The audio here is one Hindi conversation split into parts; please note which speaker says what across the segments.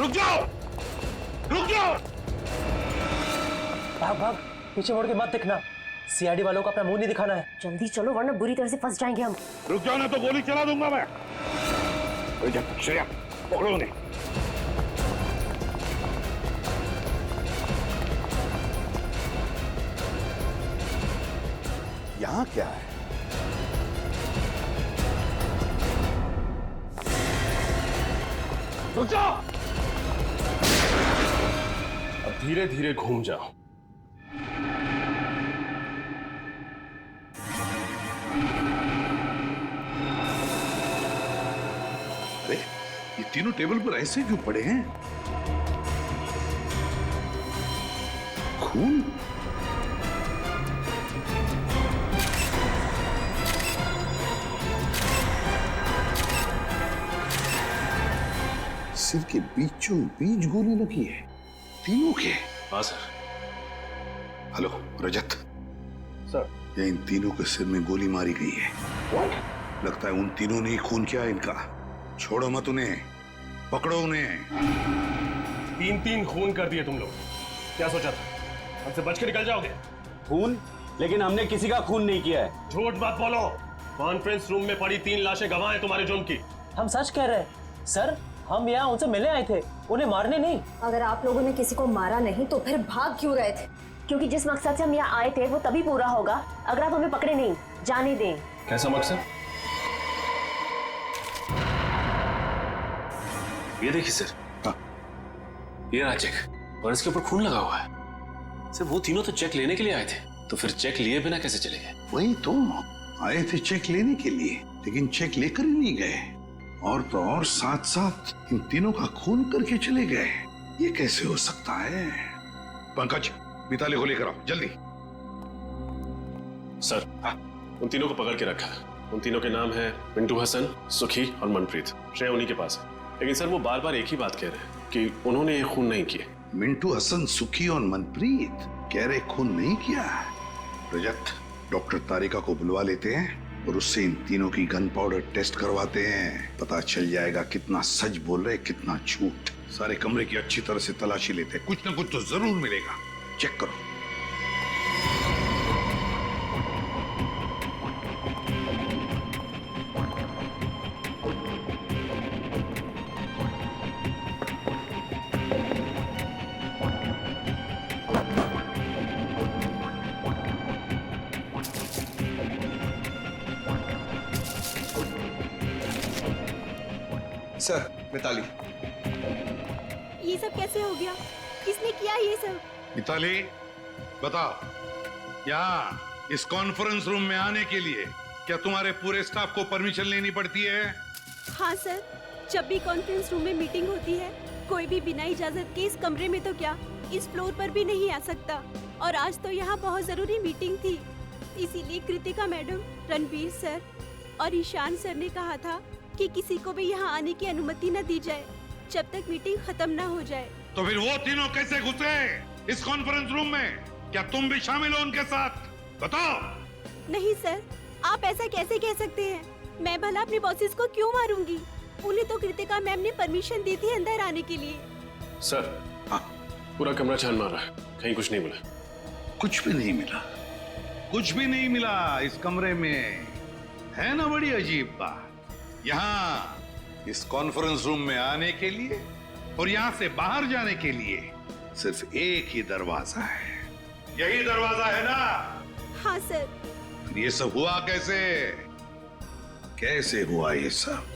Speaker 1: रुक जाओ, रुक जाओ।
Speaker 2: भाग भाग, पीछे मुड़ के मत दिखना। सीआईडी वालों को अपना मुंह नहीं दिखाना है।
Speaker 3: जल्दी चलो वरना बुरी तरह से फंस जाएंगे हम।
Speaker 1: रुक जाओ ना तो गोली चला दूंगा मैं। श्रेया, पकड़ो उन्हें।
Speaker 4: यहाँ क्या है?
Speaker 1: रुक जाओ।
Speaker 5: अब धीरे धीरे घूम जाओ।
Speaker 1: अरे ये तीनों टेबल पर ऐसे क्यों पड़े हैं? खून? सिर के बीचों बीच गोली लगी है, तीनों के।
Speaker 5: हाँ सर।
Speaker 1: हेलो रजत
Speaker 5: सर।
Speaker 1: ये इन तीनों के सिर में गोली मारी गई है। लगता है उन तीनों ने ही खून किया इनका। छोड़ो मत उन्हें, पकड़ो उन्हें।
Speaker 5: तीन तीन खून कर दिए तुम लोग। क्या सोचा था हमसे बच के निकल जाओगे?
Speaker 6: खून? लेकिन हमने किसी का खून नहीं किया है।
Speaker 5: झूठ मत बोलो। कॉन्फ्रेंस रूम में पड़ी 3 लाशें गवाह हैं तुम्हारे जुर्म की।
Speaker 2: हम सच कह रहे हैं सर, हम यहाँ उनसे मिलने आए थे, उन्हें मारने नहीं।
Speaker 3: अगर आप लोगों ने किसी को मारा नहीं तो फिर भाग क्यों रहे थे? क्योंकि जिस मकसद से हम यहाँ आए थे वो तभी पूरा होगा अगर आप हमें पकड़े नहीं, जाने दें।
Speaker 5: कैसा मकसद? ये देखिए सर।
Speaker 1: हाँ।
Speaker 5: ये रहा चेक और इसके ऊपर खून लगा हुआ है। सर वो तीनों तो चेक लेने के लिए आए थे, तो फिर चेक लिए बिना कैसे चले गए?
Speaker 1: वही तो, आए थे चेक लेने के लिए लेकिन चेक लेकर ही नहीं गए, और तो और साथ साथ इन तीनों का खून करके चले गए। ये कैसे हो सकता है? पंकज, मिताली को लेकर आओ जल्दी।
Speaker 5: सर उन तीनों को पकड़ के रखा है। उन तीनों के नाम है मिंटू हसन, सुखी और मनप्रीत। श्रेया उन्हीं के पास है, लेकिन सर वो बार बार एक ही बात कह रहे हैं कि उन्होंने ये खून नहीं किए।
Speaker 1: मिंटू हसन, सुखी और मनप्रीत कह रहे खून नहीं किया। रजत, डॉक्टर तारिका को बुलवा लेते हैं और उससे इन तीनों की गन पाउडर टेस्ट करवाते हैं। पता चल जाएगा कितना सच बोल रहे कितना झूठ। सारे कमरे की अच्छी तरह से तलाशी लेते हैं, कुछ ना कुछ तो जरूर मिलेगा। चेक करो।
Speaker 4: सर, मिताली।
Speaker 7: ये सब कैसे हो गया? किसने किया ये सब?
Speaker 1: मिताली बताओ, यहाँ इस कॉन्फ्रेंस रूम में आने के लिए क्या तुम्हारे पूरे स्टाफ को परमिशन लेनी पड़ती है?
Speaker 7: हाँ सर, जब भी कॉन्फ्रेंस रूम में मीटिंग होती है कोई भी बिना इजाजत के इस कमरे में तो क्या इस फ्लोर पर भी नहीं आ सकता। और आज तो यहाँ बहुत जरूरी मीटिंग थी, इसीलिए कृतिका मैडम, रणबीर सर और ईशान सर ने कहा था कि किसी को भी यहाँ आने की अनुमति न दी जाए जब तक मीटिंग खत्म ना हो जाए।
Speaker 1: तो फिर वो तीनों कैसे घुसे इस कॉन्फ्रेंस रूम में? क्या तुम भी शामिल हो उनके साथ? बताओ।
Speaker 7: नहीं सर, आप ऐसा कैसे कह सकते हैं? मैं भला अपने बॉसेस को क्यों मारूंगी? उन्हें तो कृतिका मैम ने परमिशन दी थी अंदर आने के लिए।
Speaker 5: सर
Speaker 1: हाँ,
Speaker 5: पूरा कमरा छान मार रहा है, कहीं कुछ नहीं मिला।
Speaker 1: कुछ भी नहीं मिला? कुछ भी नहीं मिला इस कमरे में? है ना बड़ी अजीब बात। यहाँ इस कॉन्फ्रेंस रूम में आने के लिए और यहाँ से बाहर जाने के लिए सिर्फ एक ही दरवाजा है। यही दरवाजा है ना?
Speaker 7: हाँ सर।
Speaker 1: फिर ये सब हुआ कैसे? कैसे हुआ ये सब?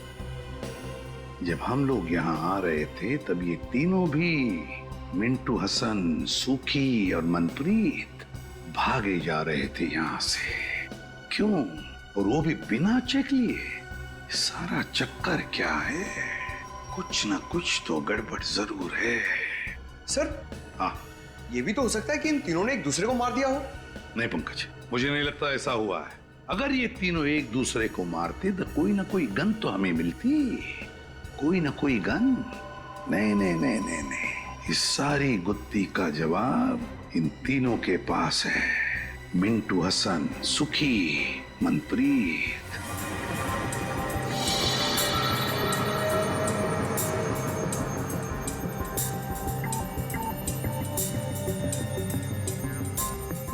Speaker 1: जब हम लोग यहाँ आ रहे थे तब ये तीनों भी, मिंटू हसन, सुखी और मनप्रीत, भागे जा रहे थे यहाँ से। क्यों? और वो भी बिना चेक लिए। सारा चक्कर क्या है? कुछ ना कुछ तो गड़बड़ जरूर है।
Speaker 4: सर,
Speaker 1: हाँ,
Speaker 4: ये भी तो हो सकता है कि इन तीनों ने एक दूसरे को मार दिया हो।
Speaker 1: नहीं पंकज, मुझे नहीं लगता ऐसा हुआ है। अगर ये तीनों एक दूसरे को मारते तो कोई ना कोई गन तो हमें मिलती। कोई ना कोई गन। नहीं नहीं नहीं नहीं नहीं, इस सारी गुत्थी का जवाब इन तीनों के पास है। मिंटू हसन, सुखी, मनप्रीत।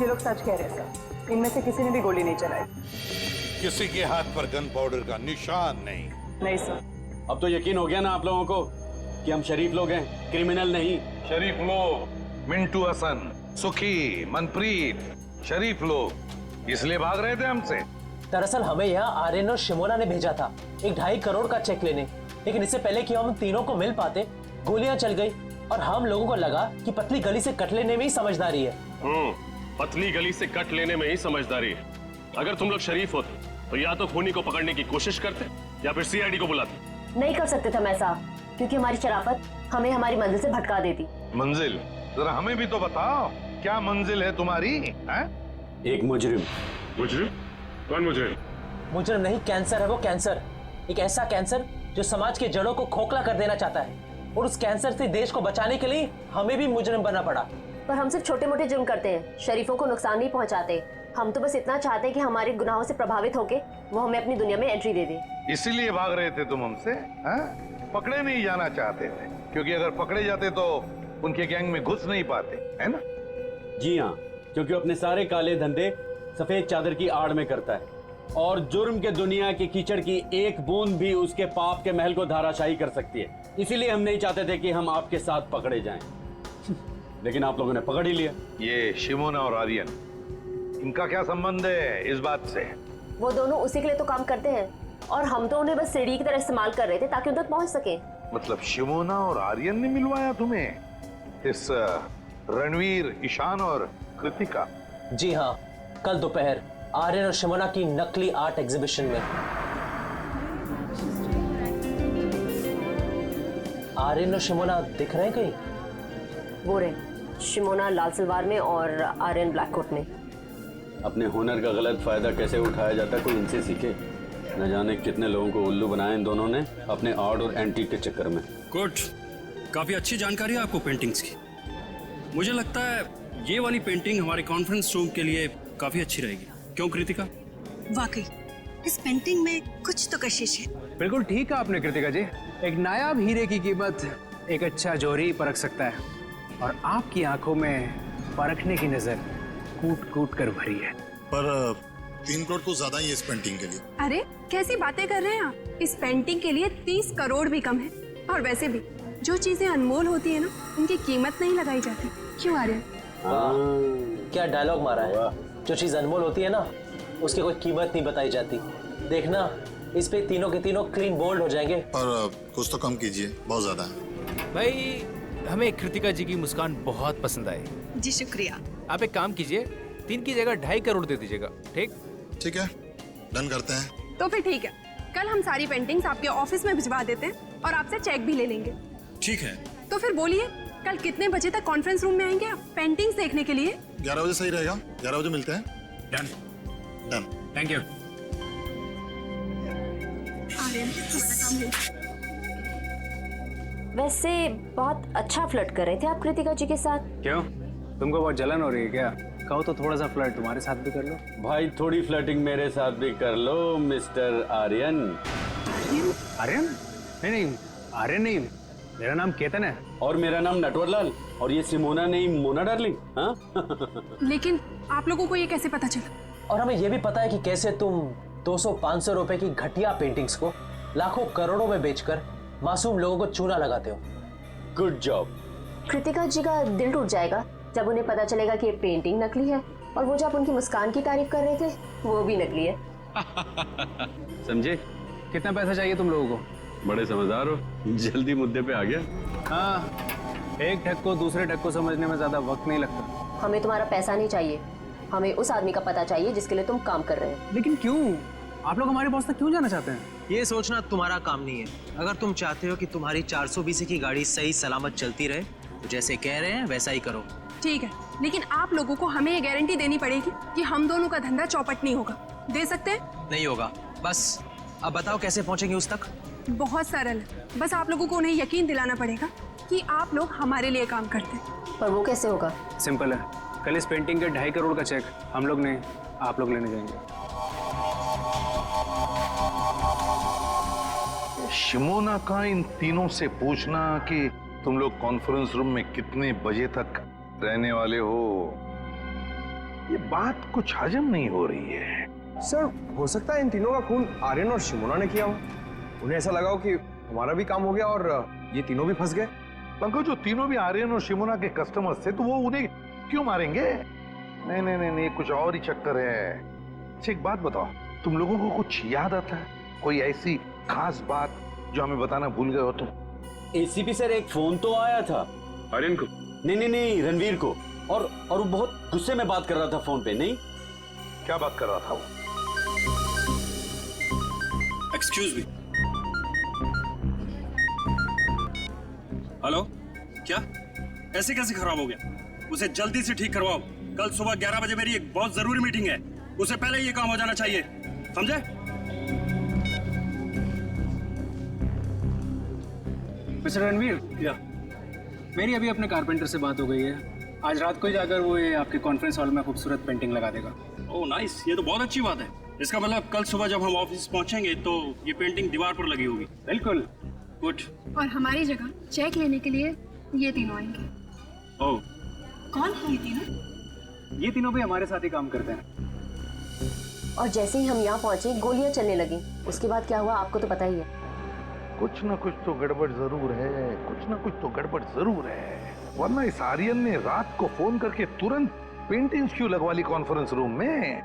Speaker 8: ये लोग सच कह रहे हैं सर, इनमें से किसी ने भी गोली नहीं चलाई।
Speaker 9: किसी के हाथ पर गन पाउडर का निशान नहीं।
Speaker 8: नहीं सर।
Speaker 6: अब तो यकीन हो गया ना आप लोगों को कि हम शरीफ लोग हैं, क्रिमिनल नहीं।
Speaker 1: शरीफ लोग, मिंटू हसन, सुखी, मनप्रीत, शरीफ लोग इसलिए भाग रहे थे हमसे।
Speaker 2: दरअसल हमें यहाँ आर्यन और शिमोना ने भेजा था एक 2.5 करोड़ का चेक लेने, लेकिन इससे पहले कि हम तीनों को मिल पाते गोलियां चल गई और हम लोगों को लगा कि पतली गली से कट लेने में ही समझदारी है।
Speaker 5: पतली गली से कट लेने में ही समझदारी है। अगर तुम लोग शरीफ होते तो या तो खूनी को पकड़ने की कोशिश करते या फिर सीआईडी को बुलाते।
Speaker 3: नहीं कर सकते थे मैं साहब, क्योंकि हमारी शराफत हमें हमारी मंजिल से भटका देती।
Speaker 1: मंजिल? जरा हमें भी तो बताओ, क्या मंजिल है तुम्हारी?
Speaker 6: एक मुजरिम।
Speaker 5: मुजरिम? कौन मुजरिम?
Speaker 2: मुजरिम नहीं, कैंसर है वो, कैंसर। एक ऐसा कैंसर जो समाज के जड़ों को खोखला कर देना चाहता है, और उस कैंसर से देश को बचाने के लिए हमें भी मुजरिम बनना पड़ा।
Speaker 3: पर हम सिर्फ छोटे मोटे जुर्म करते हैं, शरीफों को नुकसान नहीं पहुंचाते। हम तो बस इतना चाहते हैं कि हमारे गुनाहों से प्रभावित होके वो हमें अपनी दुनिया में एंट्री दे दे।
Speaker 1: इसीलिए भाग रहे थे तुम हमसे? पकड़े नहीं जाना चाहते थे, क्योंकि अगर पकड़े जाते तो उनके गैंग में घुस नहीं पाते, है ना?
Speaker 6: जी हाँ, क्योंकि अपने सारे काले धंधे सफेद चादर की आड़ में करता है, और जुर्म के दुनिया की कीचड़ की एक बूंद भी उसके पाप के महल को धाराशाही कर सकती है। इसीलिए हम नहीं चाहते थे कि हम आपके साथ पकड़े जाएं। लेकिन आप लोगों ने पकड़ ही लिया।
Speaker 1: ये शिमोना और आर्यन, इनका क्या संबंध है इस बात से?
Speaker 3: वो दोनों उसी के लिए तो काम करते हैं, और हम तो उन्हें बस सीढ़ी की तरह इस्तेमाल कर रहे थे ताकि उन तक पहुंच सके।
Speaker 1: मतलब शिमोना और आर्यन ने मिलवाया तुम्हें इस रणवीर, ईशान और कृतिका?
Speaker 2: जी हाँ, कल दोपहर आर्यन और शिमोना की नकली आर्ट एग्जीबिशन में। आर्यन और शिमोना दिख रहे हैं कहीं?
Speaker 3: वो रहे, शिमोना लाल सलवार में और आर्यन ब्लैक कोट में।
Speaker 6: अपने हुनर का गलत फायदा कैसे उठाया जाता है, कोई इनसे सीखे। न जाने कितने लोगों को उल्लू बनाया इन दोनों ने अपने आर्ट और एंटीक के चक्कर में।
Speaker 10: गुड, काफी अच्छी जानकारी है आपको पेंटिंग्स की। मुझे लगता है ये वाली पेंटिंग हमारे कॉन्फ्रेंस रूम के लिए काफी अच्छी रहेगी। क्यों कृतिका?
Speaker 7: वाकई इस पेंटिंग में कुछ तो कशिश है।
Speaker 11: बिल्कुल ठीक है आपने कृतिका जी। एक नायाब हीरे की कीमत एक अच्छा जौहरी ही परख सकता है, और आपकी आंखों में परखने की नजर कूट कूट कर भरी है।
Speaker 9: पर 3 करोड़ तो ज्यादा ही है इस पेंटिंग के लिए।
Speaker 7: अरे कैसी बातें कर रहे हैं आप? इस पेंटिंग के लिए 30 करोड़ भी कम है। और वैसे भी जो चीजें अनमोल होती है ना, उनकी कीमत नहीं लगाई जाती। क्यों आर्यन?
Speaker 2: क्या डायलॉग मारा है। जो चीज अनमोल होती है ना, उसकी कोई कीमत नहीं बताई जाती। देखना, इस पे तीनों के तीनों क्लीन बोल्ड हो जाएंगे।
Speaker 9: पर कुछ तो कम कीजिए, बहुत ज्यादा है।
Speaker 11: भाई, हमें कृतिका जी की मुस्कान बहुत पसंद आई।
Speaker 7: जी शुक्रिया।
Speaker 11: आप एक काम कीजिए, 3 की जगह 2.5 करोड़ दे दीजिएगा। ठीक?
Speaker 9: ठीक है, डन करते हैं।
Speaker 7: तो फिर ठीक है, कल हम सारी पेंटिंग्स आपके ऑफिस में भिजवा देते हैं और आपसे चेक भी ले लेंगे।
Speaker 10: ठीक है।
Speaker 7: तो फिर बोलिए, कल कितने बजे तक कॉन्फ्रेंस रूम में आएंगे आप पेंटिंग्स देखने के लिए?
Speaker 9: 11 बजे सही रहेगा। 11 बजे मिलते हैं।
Speaker 10: डन।
Speaker 9: डन।
Speaker 10: Thank you.
Speaker 3: वैसे बहुत अच्छा फ्लर्ट कर रहे थे आप कृतिका जी के साथ।
Speaker 11: क्यों, तुमको बहुत जलन हो रही है क्या? कहो तो थोड़ा सा फ्लर्ट तुम्हारे साथ भी कर लो।
Speaker 6: भाई थोड़ी फ्लर्टिंग मेरे साथ भी कर लो मिस्टर आर्यन।
Speaker 11: आर्यन? नहीं, आर्यन नहीं, मेरा नाम केतन है।
Speaker 6: और मेरा नाम नटवरलाल। और ये सिमोना नहीं, मोना डार्लिंग। हाँ?
Speaker 7: लेकिन आप लोगों को ये कैसे पता चला?
Speaker 2: और हमें ये भी पता है कि कैसे तुम 200-500 रुपए की घटिया पेंटिंग्स को लाखों करोड़ों में बेचकर मासूम लोगों को चूना लगाते हो।
Speaker 6: Good job.
Speaker 3: कृतिका जी का दिल टूट जाएगा जब उन्हें पता चलेगा कि ये पेंटिंग नकली है, और वो जो आप उनकी मुस्कान की तारीफ कर रहे थे वो भी नकली है।
Speaker 11: समझे? कितना पैसा चाहिए तुम लोगों को?
Speaker 6: बड़े समझदार हो, जल्दी मुद्दे पे आ गया।
Speaker 11: हाँ, एक ठग को दूसरे ठग को समझने में ज्यादा वक्त नहीं लगता।
Speaker 3: हमें तुम्हारा पैसा नहीं चाहिए, हमें उस आदमी का पता चाहिए जिसके लिए तुम काम कर रहे हो।
Speaker 11: लेकिन क्यों? आप लोग हमारे बॉस तक क्यों जाना चाहते हैं?
Speaker 2: ये सोचना तुम्हारा काम नहीं है। अगर तुम चाहते हो कि तुम्हारी 420 की गाड़ी सही सलामत चलती रहे, तो जैसे कह रहे हैं वैसा ही करो।
Speaker 7: ठीक है, लेकिन आप लोगों को हमें ये गारंटी देनी पड़ेगी कि हम दोनों का धंधा चौपट नहीं होगा। दे सकते हैं?
Speaker 2: नहीं होगा। बस अब बताओ कैसे पहुंचेंगे उस तक?
Speaker 7: बहुत सरल है, बस आप लोगों को उन्हें यकीन दिलाना पड़ेगा कि आप लोग हमारे लिए काम करते हैं।
Speaker 3: पर वो कैसे होगा?
Speaker 11: सिंपल है, कल इस पेंटिंग के 2.5 करोड़ का चेक हम लोग नहीं, आप लोग लेने जाएंगे।
Speaker 1: शिमोना का इन तीनों से पूछना कि तुम लोग कॉन्फ्रेंस रूम में कितने बजे तक रहने वाले हो, ये बात कुछ हजम नहीं हो रही है।
Speaker 4: सर हो सकता है इन तीनों का खून आर्यन और शिमोना ने किया हो। उन्हें ऐसा लगा हो कि हमारा भी काम हो गया और ये तीनों भी फंस गए।
Speaker 1: पंकज, जो तीनों भी आर्यन और शिमोना के कस्टमर्स थे तो वो उन्हें क्यों मारेंगे? नहीं नहीं नहीं नहीं, कुछ और ही चक्कर है। अच्छा एक बात बताओ, तुम लोगों को कुछ याद आता है? कोई ऐसी खास बात जो हमें बताना भूल गए हो तुम?
Speaker 6: एसीपी सर, एक फोन तो आया था
Speaker 5: आर्यन को?
Speaker 6: नहीं, रणवीर को। और वो बहुत गुस्से में बात कर रहा था फोन पे। नहीं,
Speaker 1: क्या बात कर रहा था वो?
Speaker 10: Excuse me. हेलो, क्या ऐसे कैसे खराब हो गया? उसे जल्दी से ठीक करवाओ। कल सुबह 11 बजे मेरी एक बहुत जरूरी मीटिंग है, उसे पहले ये काम हो जाना चाहिए, समझे?
Speaker 11: मिस्टर रणवीर,
Speaker 10: या
Speaker 11: मेरी अभी अपने कारपेंटर से बात हो गई है। आज रात को ही जाकर वो ये आपके कॉन्फ्रेंस हॉल में खूबसूरत पेंटिंग लगा देगा।
Speaker 10: ओह नाइस, ये तो बहुत अच्छी बात है। इसका मतलब कल सुबह जब हम ऑफिस पहुंचेंगे तो ये पेंटिंग दीवार पर लगी होगी।
Speaker 11: बिल्कुल।
Speaker 10: गुड।
Speaker 7: और हमारी जगह चेक लेने के लिए ये तीनों आएंगे।
Speaker 10: ओह,
Speaker 7: कौन है ये तीनों?
Speaker 11: ये तीनों भी हमारे साथ ही काम करते हैं।
Speaker 3: और जैसे ही हम यहाँ पहुंचे गोलियां चलने लगी। उसके बाद क्या हुआ आपको तो पता ही है।
Speaker 1: कुछ ना कुछ तो गड़बड़ जरूर है, कुछ ना कुछ तो गड़बड़ जरूर है। वरना इस आर्यन ने रात को फोन करके तुरंत पेंटिंग्स क्यों लगवा ली कॉन्फ्रेंस रूम में?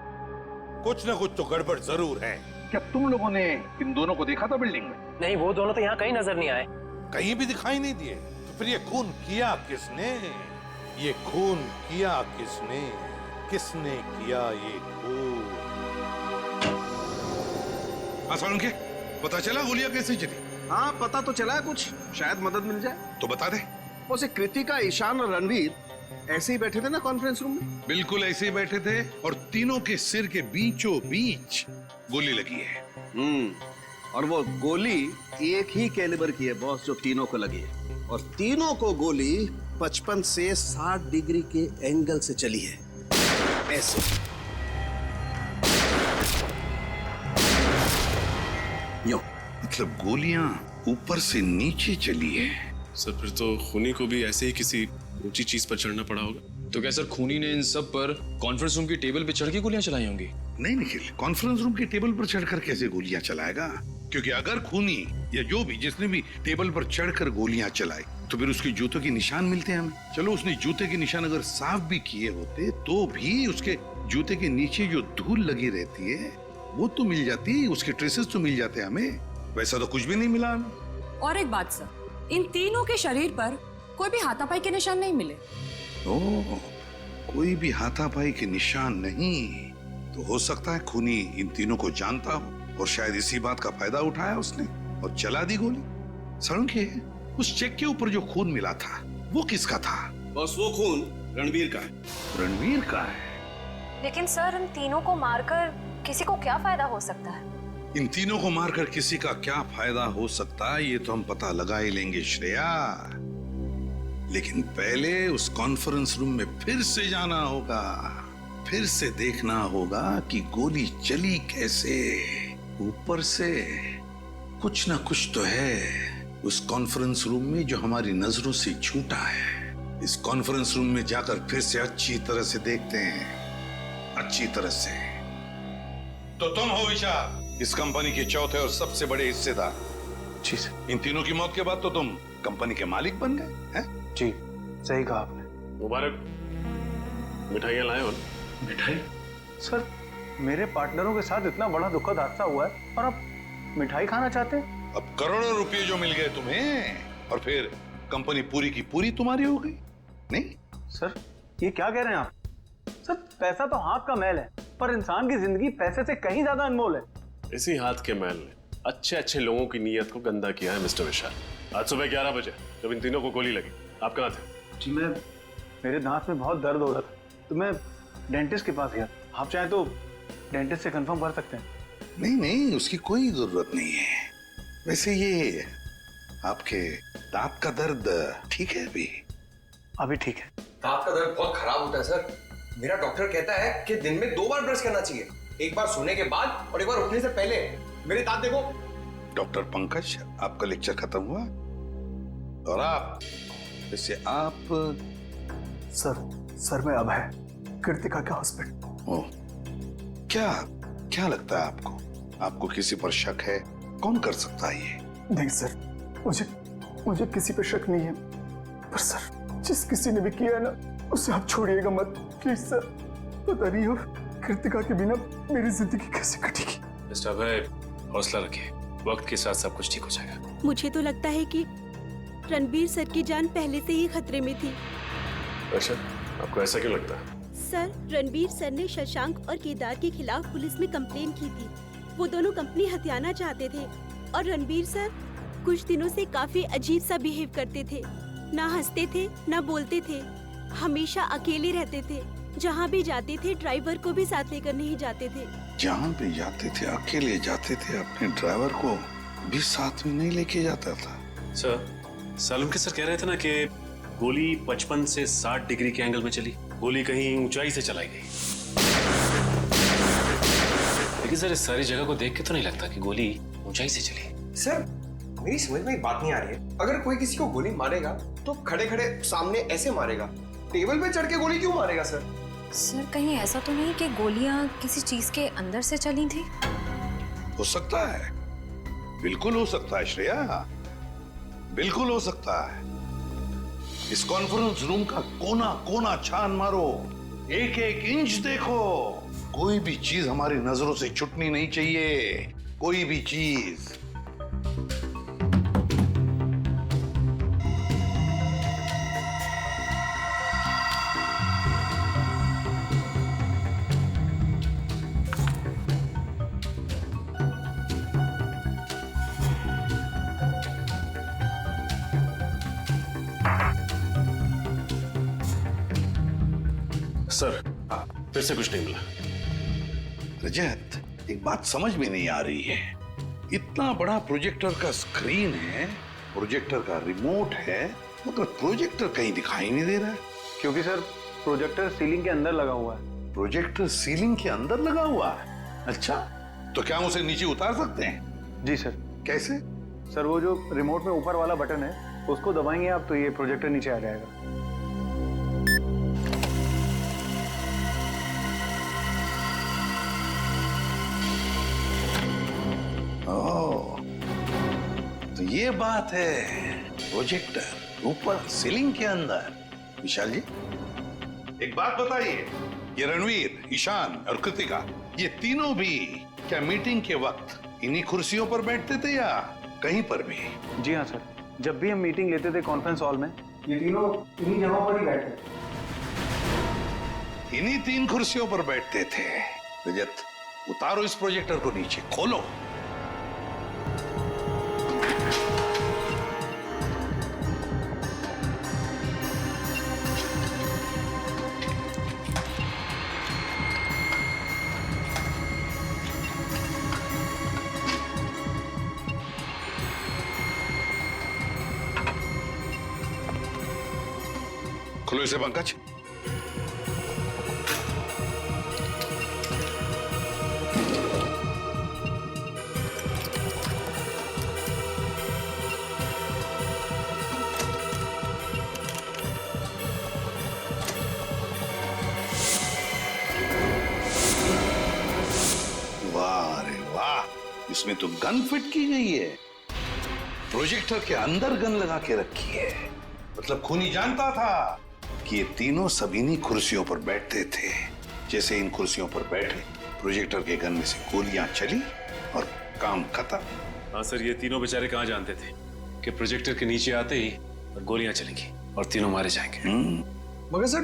Speaker 9: कुछ ना कुछ तो गड़बड़ जरूर है।
Speaker 1: क्या तुम लोगों ने इन दोनों को देखा था बिल्डिंग में?
Speaker 2: नहीं, वो दोनों तो यहाँ कहीं नजर नहीं आए।
Speaker 9: कहीं भी दिखाई नहीं दिए। तो फिर ये खून किया किसने? ये खून किया किसने? किसने किया ये खून?
Speaker 1: आसान के पता चला गोलियां कैसे चली?
Speaker 12: हाँ पता तो चला है कुछ, शायद मदद मिल जाए।
Speaker 1: तो बता दे।
Speaker 12: उसे कृतिका, ईशान और रणवीर ऐसे ही बैठे थे ना कॉन्फ्रेंस रूम में?
Speaker 1: बिल्कुल ऐसे ही बैठे थे और तीनों के सिर के बीचों बीच गोली लगी है।
Speaker 12: और वो गोली एक ही कैलिबर की है बॉस, जो तीनों को लगी है। और तीनों को गोली 55 से 60 डिग्री के एंगल से चली है, ऐसे।
Speaker 1: यो, मतलब गोलियां ऊपर से नीचे चली है।
Speaker 5: सर फिर तो खूनी को भी ऐसे ही किसी ऊंची चीज पर चढ़ना पड़ा होगा।
Speaker 13: तो क्या सर खूनी ने इन सब पर कॉन्फ्रेंस रूम की टेबल पे चढ़ के गोलियां चलाई होंगी?
Speaker 1: नहीं निखिल, कॉन्फ्रेंस रूम की टेबल पर चढ़कर कैसे गोलियां चलाएगा? क्योंकि अगर खूनी या जो भी जिसने भी टेबल पर चढ़कर गोलियां चलाई तो फिर उसके जूतों के निशान मिलते हैं हमें। चलो उसने जूते के निशान अगर साफ भी किए होते तो भी उसके जूते के नीचे जो धूल लगी रहती है वो तो मिल जाती, उसके ट्रेसेस तो मिल जाते हमें। वैसा तो कुछ भी नहीं मिला हमें।
Speaker 14: और एक बात सर, इन तीनों के शरीर पर कोई भी हाथापाई के निशान नहीं मिले।
Speaker 1: ओह, कोई भी हाथापाई के निशान नहीं तो हो सकता है खूनी इन तीनों को जानता हो और शायद इसी बात का फायदा उठाया उसने और चला दी गोली। सड़क के उस चेक के ऊपर जो खून मिला था वो किसका था?
Speaker 12: बस वो खून रणवीर का है।
Speaker 1: रणवीर का है?
Speaker 3: लेकिन सर इन तीनों को मारकर किसी को क्या फायदा हो सकता है?
Speaker 1: इन तीनों को मारकर किसी का क्या फायदा हो सकता है ये तो हम पता लगा ही लेंगे श्रेया। लेकिन पहले उस कॉन्फ्रेंस रूम में फिर से जाना होगा, फिर से देखना होगा कि गोली चली कैसे। ऊपर से कुछ ना कुछ तो है उस कॉन्फ्रेंस रूम में जो हमारी नजरों से छूटा है। इस कॉन्फ्रेंस रूम में जाकर फिर से अच्छी तरह से देखते हैं, अच्छी तरह से। तो तुम हो विशाल, इस कंपनी के चौथे और सबसे बड़े हिस्सेदार। जी सर। इन तीनों की मौत के बाद तो तुम कंपनी के मालिक बन गए हैं?
Speaker 11: जी सही कहा आपने।
Speaker 5: मुबारक। मिठाइयाँ लाए हो?
Speaker 11: मिठाई? सर मेरे पार्टनरों के साथ इतना बड़ा दुखद हादसा हुआ है और आप मिठाई खाना चाहते हैं?
Speaker 1: अब करोड़ों रुपए जो मिल गए तुम्हें और फिर कंपनी पूरी की पूरी तुम्हारी हो गई। नहीं
Speaker 11: सर ये क्या कह रहे हैं आप? सर पैसा तो हाथ का मैल है पर इंसान की जिंदगी पैसे से कहीं ज्यादा अनमोल है।
Speaker 5: इसी हाथ के मैल ने अच्छे अच्छे लोगों की नीयत को गंदा किया है मिस्टर विशाल। आज सुबह 11 बजे जब इन तीनों को गोली लगी आप कहाँ थे?
Speaker 11: जी मेरे दांत में बहुत दर्द हो रहा था तो मैं डेंटिस्ट के पास गया। आप चाहें तो डेंटिस्ट से कंफर्म कर सकते हैं।
Speaker 1: नहीं नहीं उसकी कोई जरूरत नहीं है। वैसे ये आपके दांत का दर्द ठीक है?
Speaker 11: अभी ठीक है।
Speaker 4: दांत का दर्द बहुत खराब होता है सर। मेरा डॉक्टर कहता है कि दिन में 2 बार ब्रश करना चाहिए, एक बार सोने के बाद और एक बार उठने से पहले। मेरे दांत देखो।
Speaker 1: डॉक्टर पंकज आपका लेक्चर खत्म हुआ और आप वैसे आप
Speaker 11: सर में अब है
Speaker 15: कृतिका के हस्बैंड।
Speaker 1: ओ, क्या क्या लगता है आपको? आपको किसी पर शक है? कौन कर सकता है ये?
Speaker 15: नहीं सर, मुझे किसी पे शक नहीं है, पर सर जिस किसी ने भी किया है ना उसे आप छोड़िएगा मत प्लीज सर। पता नहीं हो कृतिका के बिना मेरी जिंदगी कैसे कटेगी।
Speaker 13: मिस्टर अभय, हौसला रखिए, वक्त के साथ सब कुछ ठीक हो जाएगा।
Speaker 7: मुझे तो लगता है कि रणबीर सर की जान पहले से ही खतरे में थी।
Speaker 5: अच्छा, आपको ऐसा क्यों लगता है?
Speaker 7: सर, रणबीर सर ने शशांक और केदार के खिलाफ पुलिस में कंप्लेन की थी। वो दोनों कंपनी हथियाना चाहते थे और रणबीर सर कुछ दिनों से काफी अजीब सा बिहेव करते थे। ना हंसते थे, ना बोलते थे, हमेशा अकेले रहते थे। जहाँ भी जाते थे ड्राइवर को भी साथ लेकर नहीं जाते थे।
Speaker 1: जहाँ भी जाते थे अकेले जाते थे, अपने ड्राइवर को भी साथ में नहीं लेके जाता था।
Speaker 5: सर, सालुंके सर कह रहे थे ना कि गोली 55 से 60 डिग्री के एंगल में चली। गोली कहीं ऊंचाई से चलाई गई। लेकिन सर, इस सारी जगह को देख के तो नहीं लगता कि गोली ऊंचाई से चली।
Speaker 4: सर, मेरी समझ में एक बात नहीं आ रही है। अगर कोई किसी को गोली मारेगा तो खड़े खड़े सामने ऐसे मारेगा, टेबल पे चढ़ के गोली क्यों मारेगा सर?
Speaker 3: सर कहीं ऐसा तो नहीं कि गोलियां किसी चीज के अंदर से चली थी?
Speaker 1: हो सकता है, बिल्कुल हो सकता है श्रेया, बिल्कुल हो सकता है। इस कॉन्फ्रेंस रूम का कोना कोना छान मारो, एक एक इंच देखो, कोई भी चीज हमारी नजरों से छूटनी नहीं चाहिए, कोई भी चीज।
Speaker 5: सर, फिर से कुछ नहीं मिला।
Speaker 1: रजत, एक बात समझ में नहीं आ रही है। इतना बड़ा प्रोजेक्टर का स्क्रीन है, प्रोजेक्टर का रिमोट है, मगर प्रोजेक्टर कहीं दिखाई नहीं दे रहा है।
Speaker 11: क्योंकि सर प्रोजेक्टर सीलिंग के अंदर लगा हुआ है।
Speaker 1: प्रोजेक्टर सीलिंग के अंदर लगा हुआ है? अच्छा, तो क्या हम उसे नीचे उतार सकते हैं?
Speaker 11: जी सर।
Speaker 1: कैसे?
Speaker 11: सर वो जो रिमोट में ऊपर वाला बटन है उसको दबाएंगे आप तो ये प्रोजेक्टर नीचे आ जाएगा।
Speaker 1: ओह, तो ये बात है, प्रोजेक्टर ऊपर सीलिंग के अंदर। विशाल जी, एक बात बताइए, ये रणवीर, ईशान और कृतिका, ये तीनों भी क्या मीटिंग के वक्त इन्हीं कुर्सियों पर बैठते थे या कहीं पर भी?
Speaker 11: जी हाँ सर, जब भी हम मीटिंग लेते थे कॉन्फ्रेंस हॉल में, ये तीनों इन्हीं जगहों पर ही बैठते थे।
Speaker 1: इन्हीं 3 कुर्सियों पर बैठते थे। रजत, उतारो इस प्रोजेक्टर को नीचे, खोलो। खोलो इसे पंकज। वाह रे वाह, इसमें तो गन फिट की गई है। प्रोजेक्टर के अंदर गन लगा के रखी है। मतलब खूनी जानता था कि ये तीनों सभी इन्हीं कुर्सियों पर बैठते थे। जैसे इन कुर्सियों पर बैठे, प्रोजेक्टर के गन में से गोलियां चली और काम खत्म।
Speaker 5: हाँ सर, ये तीनों बेचारे कहाँ जानते थे कि प्रोजेक्टर के नीचे आते ही और गोलियां चलेंगी और तीनों मारे जाएंगे।
Speaker 4: मगर सर,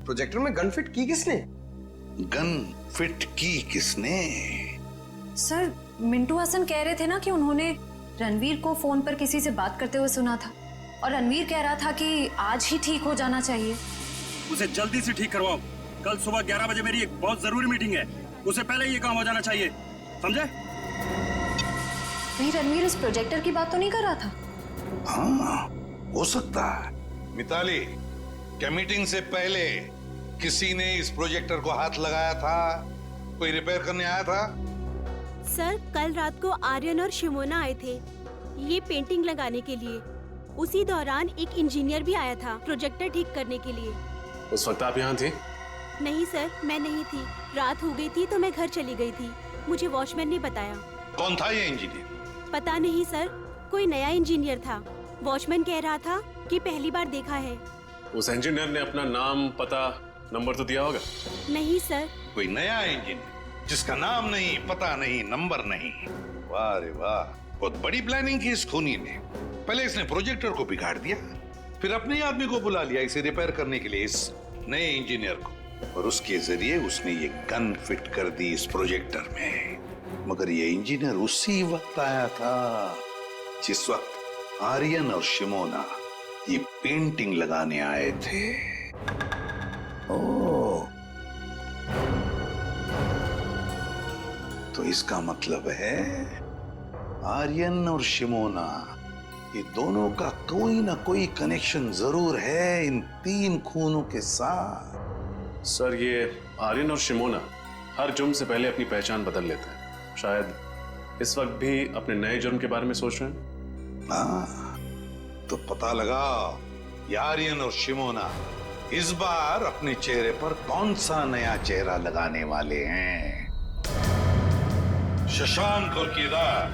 Speaker 4: प्रोजेक्टर में गन फिट की किसने?
Speaker 1: गन फिट की किसने?
Speaker 3: सर, मिंटू हसन कह रहे थे ना कि उन्होंने रणवीर को फोन पर किसी से बात करते हुए सुना था और रणवीर कह रहा था कि आज ही ठीक हो जाना चाहिए।
Speaker 10: उसे जल्दी से ठीक करवाओ। कल सुबह 11 बजे मेरी एक बहुत जरूरी मीटिंग है, उसे पहले ये काम हो जाना चाहिए, समझे?
Speaker 3: कहीं रणवीर इस प्रोजेक्टर की बात तो नहीं कर रहा था?
Speaker 1: हाँ, हो सकता है। मिताली, क्या मीटिंग से पहले किसी ने इस प्रोजेक्टर को हाथ लगाया था? कोई रिपेयर करने आया था?
Speaker 7: सर, कल रात को आर्यन और शिमोना आए थे ये पेंटिंग लगाने के लिए। उसी दौरान एक इंजीनियर भी आया था प्रोजेक्टर ठीक करने के लिए।
Speaker 5: उस वक्त आप यहाँ थे?
Speaker 7: नहीं सर, मैं नहीं थी। रात हो गई थी तो मैं घर चली गई थी। मुझे वॉचमैन ने बताया।
Speaker 9: कौन था ये इंजीनियर?
Speaker 7: पता नहीं सर, कोई नया इंजीनियर था। वॉचमैन कह रहा था कि पहली बार देखा है।
Speaker 5: उस इंजीनियर ने अपना नाम, पता, नंबर तो दिया होगा?
Speaker 7: नहीं सर।
Speaker 9: कोई नया इंजीनियर जिसका नाम नहीं, पता नहीं, नंबर नहीं। वाह रे वाह, बहुत बड़ी प्लानिंग की इस खूनी ने। पहले इसने प्रोजेक्टर को बिगाड़ दिया, फिर अपने आदमी को बुला लिया इसे रिपेयर करने के लिए, इस नए इंजीनियर को, और उसके जरिए उसने ये गन फिट कर दी इस प्रोजेक्टर में। मगर ये इंजीनियर उसी वक्त आया था जिस वक्त आर्यन और शिमोना ये पेंटिंग लगाने आए थे। ओह, तो इसका मतलब है आर्यन और शिमोना, ये दोनों का कोई ना कोई कनेक्शन जरूर है इन 3 खूनों के साथ।
Speaker 5: सर, ये आर्यन और शिमोना हर जुर्म से पहले अपनी पहचान बदल लेते हैं। शायद इस वक्त भी अपने नए जुर्म के बारे में सोच रहे हैं।
Speaker 9: हाँ, तो पता लगा ये आर्यन और शिमोना इस बार अपने चेहरे पर कौन सा नया चेहरा लगाने वाले हैं। शशांक और केदार,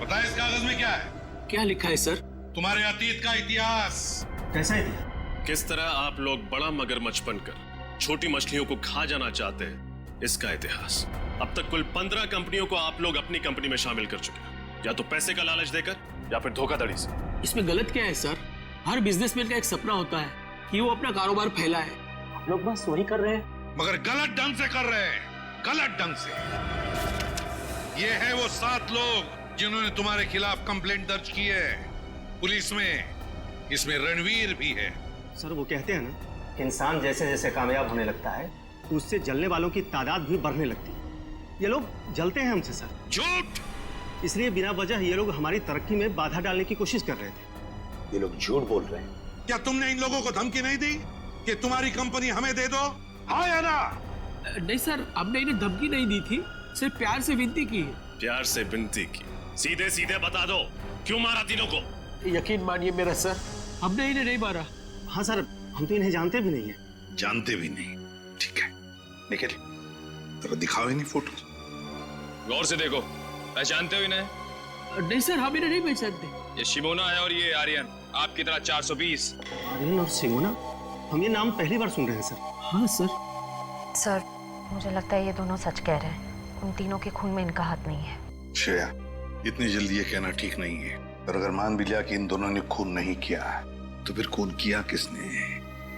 Speaker 9: पता है इस कागज में क्या है?
Speaker 10: क्या लिखा है सर?
Speaker 9: तुम्हारे अतीत का इतिहास।
Speaker 10: कैसा इतिहास?
Speaker 5: किस तरह आप लोग बड़ा मगरमच्छ बनकर छोटी मछलियों को खा जाना चाहते हैं, इसका इतिहास। अब तक कुल 15 कंपनियों को आप लोग अपनी कंपनी में शामिल कर चुके हैं, या तो पैसे का लालच देकर या फिर धोखाधड़ी से।
Speaker 10: इसमें गलत क्या है सर? हर बिजनेसमैन का एक सपना होता है कि वो अपना कारोबार फैलाए।
Speaker 2: हम लोग बस वही कर रहे हैं,
Speaker 9: मगर गलत ढंग से कर रहे हैं, गलत ढंग से। ये है वो 7 लोग जिन्होंने तुम्हारे खिलाफ कंप्लेंट दर्ज की है पुलिस में। इसमें रणवीर भी है।
Speaker 16: सर, वो कहते हैं ना, इंसान जैसे जैसे कामयाब होने लगता है तो उससे जलने वालों की तादाद भी बढ़ने लगती है। ये लोग जलते हैं हमसे सर।
Speaker 9: झूठ!
Speaker 16: इसलिए बिना वजह ये लोग हमारी तरक्की में बाधा डालने की कोशिश कर रहे थे।
Speaker 9: ये लोग झूठ बोल रहे हैं। क्या तुमने इन लोगों को धमकी नहीं दी कि तुम्हारी कंपनी हमें दे दो? हाँ या ना?
Speaker 10: नहीं सर, हमने इन्हें धमकी नहीं दी थी, सिर्फ प्यार से विनती की है।
Speaker 5: प्यार से विनती की? सीधे सीधे बता दो, क्यों मारा तीनों को?
Speaker 2: यकीन मानिए मेरा सर,
Speaker 10: हमने इन्हें नहीं मारा।
Speaker 16: हाँ सर, हम तो इन्हें जानते भी नहीं है।
Speaker 9: जानते भी नहीं? ठीक है, निकल, जरा दिखाओ इन्हें फोटो।
Speaker 13: गौर से देखो, पहचानते हो इन्हें?
Speaker 10: नहीं सर, हम इन्हें नहीं पहचानते।
Speaker 13: ये शिमोना है और ये आर्यन, आपकी तरह 420।
Speaker 16: आर्यन और शिमोना, हम ये नाम पहली बार सुन रहे हैं सर।
Speaker 10: हाँ सर।
Speaker 3: सर, मुझे लगता है ये दोनों सच कह रहे हैं। उन तीनों के खून में इनका हाथ नहीं है।
Speaker 9: श्रेया, इतनी जल्दी ये कहना ठीक नहीं है। और अगर मान भी लिया कि इन दोनों ने खून नहीं किया, तो फिर खून किया किसने?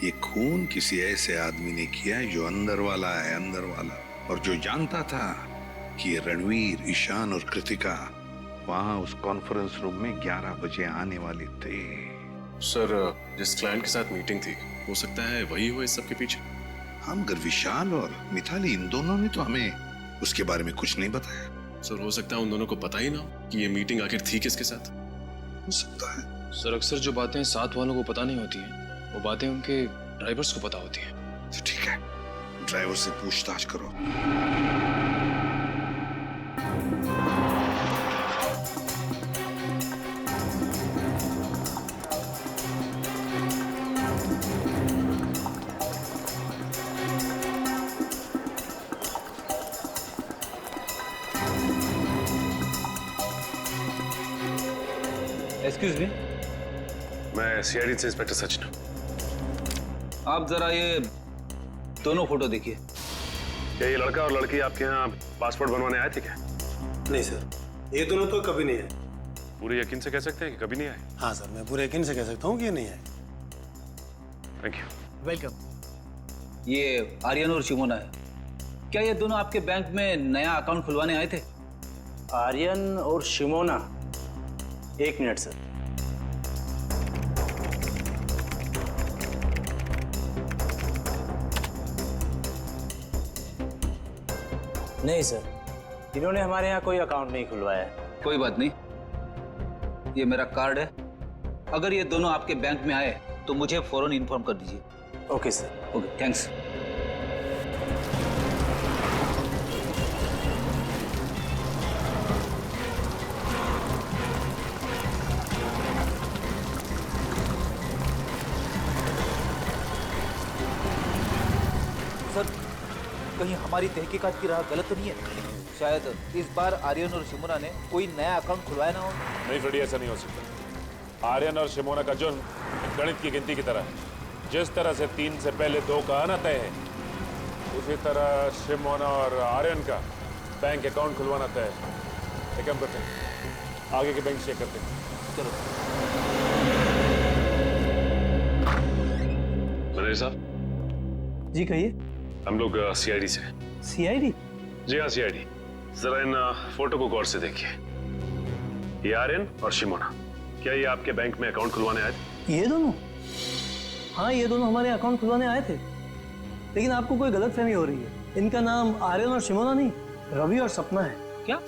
Speaker 9: ये खून किसी ऐसे आदमी ने किया है जो अंदर वाला है, अंदर वाला, और जो जानता था कि ये रणवीर, ईशान और कृतिका वहां उस कॉन्फ्रेंस रूम में 11 बजे आने वाले थे।
Speaker 5: सर, जिस क्लाइंट के साथ मीटिंग थी, हो सकता है वही हो इस सब के पीछे।
Speaker 9: हम मगर विशाल और मिताली, इन दोनों ने तो हमें उसके बारे में कुछ नहीं बताया।
Speaker 5: सर, हो सकता है उन दोनों को पता ही ना हो कि ये मीटिंग आखिर थी किसके साथ।
Speaker 9: हो सकता है।
Speaker 13: सर, अक्सर जो बातें साथ वालों को पता नहीं होती हैं, वो बातें उनके ड्राइवर्स को पता होती हैं।
Speaker 9: तो ठीक है, ड्राइवर से पूछताछ करो।
Speaker 17: एक्सक्यूज मी,
Speaker 5: मैं सीआईडी से इंस्पेक्टर सचिन।
Speaker 17: आप जरा ये दोनों फोटो देखिए।
Speaker 5: क्या ये लड़का और लड़की आपके यहाँ पासपोर्ट बनवाने आए थे क्या?
Speaker 18: नहीं सर, ये दोनों तो कभी नहीं आए।
Speaker 5: पूरे यकीन से कह सकते हैं कि कभी नहीं आए?
Speaker 18: हाँ सर, मैं पूरे यकीन से कह सकता हूँ कि ये नहीं आए।
Speaker 5: Thank you.
Speaker 17: वेलकम। ये आर्यन और शिमोना है। क्या ये दोनों आपके बैंक में नया अकाउंट खुलवाने आए थे?
Speaker 18: आर्यन और शिमोना? एक मिनट सर। नहीं सर, इन्होंने हमारे यहाँ कोई अकाउंट नहीं खुलवाया है।
Speaker 17: कोई बात नहीं, ये मेरा कार्ड है। अगर ये दोनों आपके बैंक में आए तो मुझे फौरन इन्फॉर्म कर दीजिए।
Speaker 18: Okay sir.
Speaker 17: Okay, thanks.
Speaker 16: Sir,
Speaker 17: कहीं हमारी तहकीकात की राह गलत तो नहीं है? शायद इस बार आर्यन और शिमोना ने कोई नया अकाउंट खुलवाया ना हो।
Speaker 19: नहीं फ्रेडी, ऐसा नहीं हो सकता। आर्यन और शिमोना का जुर्म गणित की गिनती की तरह है। जिस तरह से 3 से पहले 2 का आना तय है, उसी तरह शिमोना और आर्यन का बैंक अकाउंट खुलवाना तय है। एक काम करते हैं, आगे के बैंक चेक करते हैं।
Speaker 17: चलो।
Speaker 5: मैनेजर साहब।
Speaker 8: जी कहिए।
Speaker 5: हम लोग सीआईडी से।
Speaker 8: सीआईडी?
Speaker 5: जी हाँ, सीआईडी। जरा इन फोटो को गौर से देखिए। ये आर्यन और शिमोना, क्या ये आपके बैंक में अकाउंट खुलवाने आए थे?
Speaker 8: ये दोनों? हाँ, ये दोनों हमारे अकाउंट खुलवाने आए थे, लेकिन आपको कोई गलतफहमी हो रही है। इनका नाम आर्यन और शिमोना नहीं, रवि और सपना है।
Speaker 17: क्या?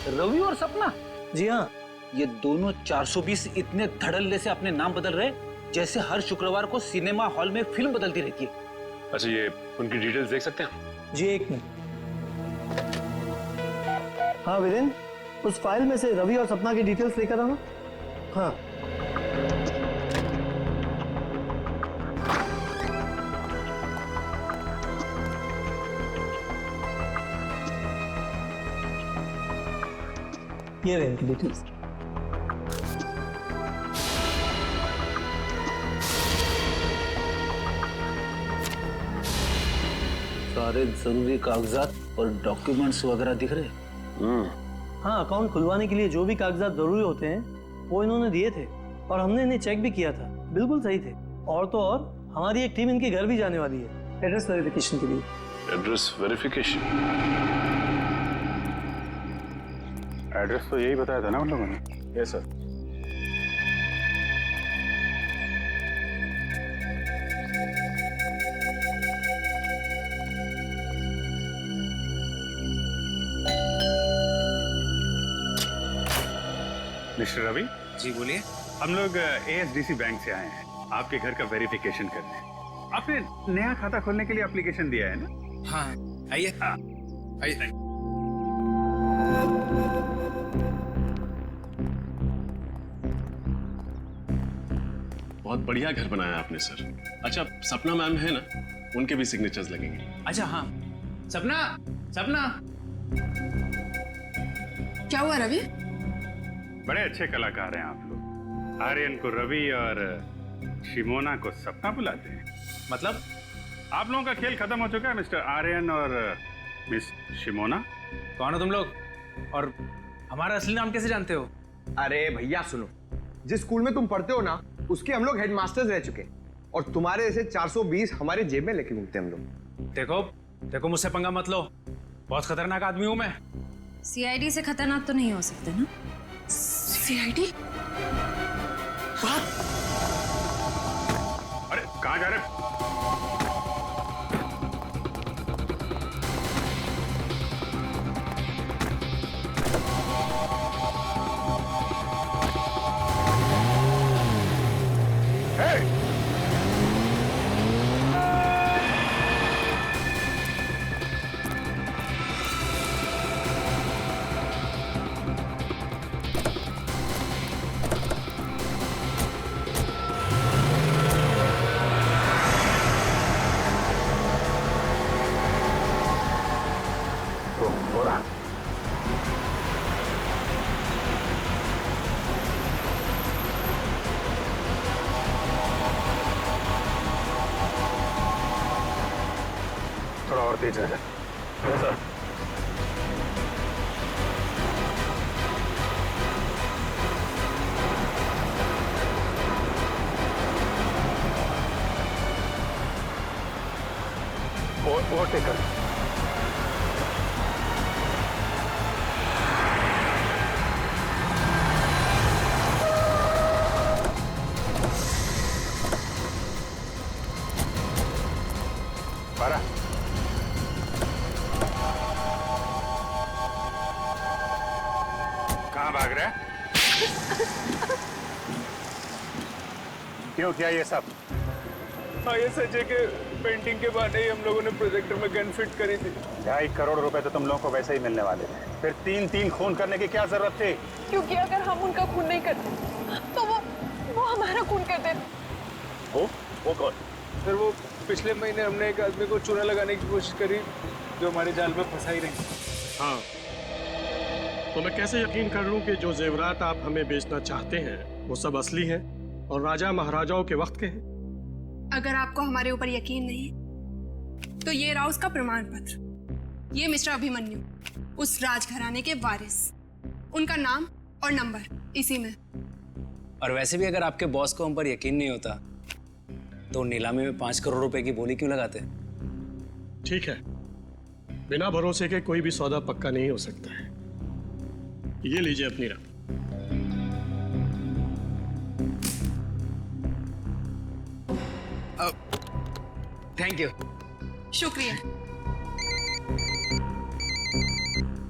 Speaker 17: रवि और सपना?
Speaker 8: जी हाँ।
Speaker 17: ये दोनों 420 इतने धड़ल्ले से अपने नाम बदल रहे जैसे हर शुक्रवार को सिनेमा हॉल में फिल्म बदलती रहती है।
Speaker 5: अच्छा, ये उनकी डिटेल्स देख सकते हैं?
Speaker 8: जी, एक मिनट। हाँ वीरेन, उस फाइल में से रवि और सपना की डिटेल्स लेकर आना। हाँ। ये रहे इनकी डिटेल्स।
Speaker 17: सारे जरूरी कागजात और डॉक्यूमेंट्स वगैरह दिख रहे हैं।
Speaker 8: हाँ, अकाउंट खुलवाने के लिए जो भी कागजात जरूरी होते हैं वो इन्होंने दिए थे और हमने इन्हें चेक भी किया था, बिल्कुल सही थे। और तो और हमारी एक टीम इनके घर भी जाने वाली है एड्रेस वेरिफिकेशन के लिए।
Speaker 5: Address verification?
Speaker 19: एड्रेस तो यही बताया था ना उन लोगों ने। Yes sir.
Speaker 6: मिस्टर रवि।
Speaker 20: जी बोलिए।
Speaker 6: हम लोग एएसडीसी बैंक से आए हैं आपके घर का वेरिफिकेशन करने। आपने नया खाता खोलने के लिए एप्लीकेशन दिया है ना?
Speaker 20: हाँ, आइए। आइए।
Speaker 5: बहुत बढ़िया घर बनाया आपने सर। अच्छा, सपना मैम है ना, उनके भी सिग्नेचर्स लगेंगे।
Speaker 20: अच्छा हाँ, सपना, सपना।
Speaker 14: क्या हुआ रवि?
Speaker 6: बड़े अच्छे कलाकार हैं आप लोग। आर्यन को रवि और शिमोना को सपना बुलाते हैं।
Speaker 20: मतलब?
Speaker 6: आप लोगों का खेल खत्म हो चुका है मिस्टर आर्यन और मिस शिमोना।
Speaker 20: कौन हो तुम लोग और हमारा असली नाम कैसे जानते हो?
Speaker 4: अरे भैया सुनो, जिस स्कूल में तुम पढ़ते हो ना, उसके हम लोग हेडमास्टर्स रह चुके हैं और तुम्हारे जैसे 420 हमारे जेब में लेके घूमते हम लोग।
Speaker 20: देखो देखो, मुझसे पंगा मत लो, बहुत खतरनाक आदमी हूं मैं।
Speaker 3: सीआईडी से खतरनाक तो नहीं हो सकते ना?
Speaker 14: सीआईडी?
Speaker 6: अरे कहाँ जा रहे?
Speaker 19: थोड़ा और तेज है सर। ओवरटेक कर।
Speaker 6: कहाँ भाग रहा है? क्यों किया ये सब?
Speaker 15: हाँ, ये सच है कि पेंटिंग के बहाने ही हम लोगों ने प्रोजेक्टर में गन फिट करी थी।
Speaker 19: 2.5 करोड़ रुपए तो तुम लोगों को वैसे ही मिलने वाले थे, फिर 3-3 खून करने की क्या जरूरत थी?
Speaker 8: क्योंकि अगर हम उनका खून नहीं करते तो वो हमारा खून कर देते।
Speaker 19: वो कौन?
Speaker 15: सर, वो पिछले महीने हमने एक आदमी को चूना लगाने की कोशिश करी,
Speaker 11: जो हमारे जाल में फंसा ही रही।
Speaker 21: हाँ, तो मैं कैसे यकीन कर लूं कि जो जेवरात आप हमें बेचना चाहते हैं वो सब असली हैं और राजा महाराजाओं के वक्त के हैं?
Speaker 22: अगर आपको हमारे ऊपर यकीन नहीं तो ये रहा उसका प्रमाण पत्र। ये मिस्टर अभिमन्यु, उस राजघराने के वारिस, उनका नाम और नंबर इसी में।
Speaker 11: और वैसे भी अगर आपके बॉस को हम पर यकीन नहीं होता तो नीलामी में 5 करोड़ रुपए की बोली क्यों लगाते?
Speaker 21: ठीक है, बिना भरोसे के कोई भी सौदा पक्का नहीं हो सकता है। ये लीजिए अपनी रकम।
Speaker 11: Thank you.
Speaker 22: शुक्रिया।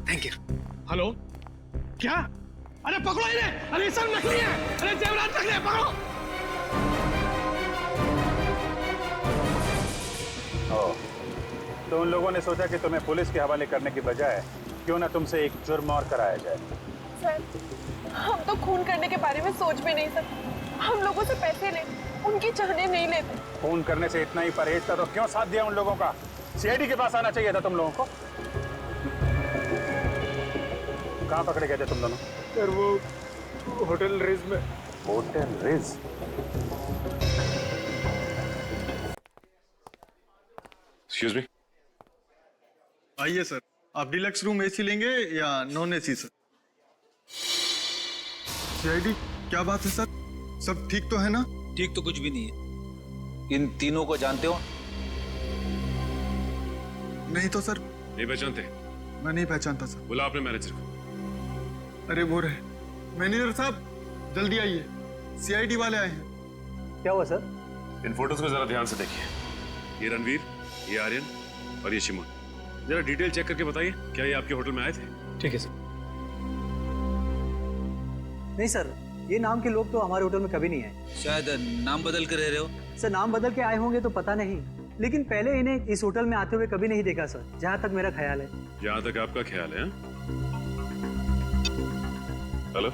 Speaker 11: Thank you.
Speaker 21: हेलो, क्या? अरे पकड़ो इन्हें! अरे सब नकली है! अरे जेवरात नकली है, पकड़ो!
Speaker 23: तो उन लोगों ने सोचा कि तुम्हें पुलिस के हवाले करने की बजाय क्यों ना तुमसे एक जुर्म और कराया जाए।
Speaker 24: सर, हम तो खून करने के बारे में सोच भी नहीं सकते। हम लोगों से पैसे ले, उनकी चाहने नहीं लेते।
Speaker 23: खून करने से इतना ही परहेज था तो क्यों साथ दिया उन लोगों का? सीआईडी के पास आना चाहिए था तुम लोगों को। कहाँ पकड़े गए थे तुम दोनों?
Speaker 21: सर वो होटल रिज में।
Speaker 23: Hotel ridge?
Speaker 5: Excuse me.
Speaker 15: आइए सर, आप डिलक्स रूम एसी लेंगे या नॉन एसी सर? सीआईडी, क्या बात है सर? सब ठीक तो है ना?
Speaker 17: ठीक तो कुछ भी नहीं है। इन तीनों को जानते हो?
Speaker 15: नहीं तो सर।
Speaker 5: नहीं पहचानते?
Speaker 15: मैं नहीं पहचानता सर।
Speaker 5: बुला अपने मैनेजर को।
Speaker 15: अरे वो रहे। मैनेजर साहब, जल्दी आइए, सीआईडी वाले आए हैं।
Speaker 8: क्या हुआ सर?
Speaker 5: इन फोटोज को जरा ध्यान से देखिए। ये रणवीर, ये आर्यन और ये शिमोन। जरा डिटेल चेक करके बताइए, क्या ये आपके होटल में आए थे?
Speaker 21: ठीक है सर।
Speaker 8: नहीं सर, ये नाम के लोग तो हमारे होटल में कभी नहीं आए।
Speaker 17: शायद नाम बदल कर रह रहे हो।
Speaker 8: सर नाम बदल के आए होंगे तो पता नहीं, लेकिन पहले इन्हें इस होटल में आते हुए कभी नहीं देखा सर, जहाँ तक मेरा ख्याल है।
Speaker 5: जहाँ तक आपका ख्याल है? हेलो,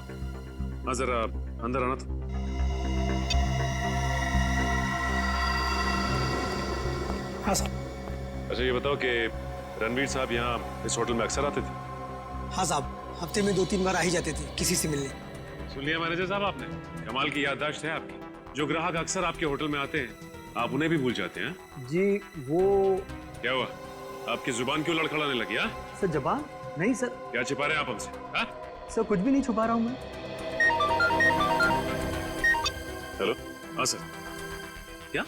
Speaker 5: हाँ जरा अंदर आना तो।
Speaker 8: हाँ सर।
Speaker 5: अच्छा ये बताओ कि रणवीर साहब यहाँ इस होटल में अक्सर आते थे?
Speaker 8: हाँ साहब, हफ्ते में 2-3 बार आ ही जाते थे किसी से मिलने।
Speaker 5: सुन लिया मैनेजर साहब आपने? कमाल की याददाश्त है आपकी। जो ग्राहक अक्सर आपके होटल में आते हैं आप उन्हें भी भूल जाते हैं?
Speaker 8: जी वो
Speaker 5: क्या हुआ, आपकी जुबान क्यों लड़खड़ाने लगी?
Speaker 8: सर जबान नहीं सर।
Speaker 5: क्या छिपा रहे हैं आप हमसे?
Speaker 8: सर कुछ भी नहीं छुपा रहा हूँ मैं।
Speaker 5: हेलो, हाँ सर। क्या?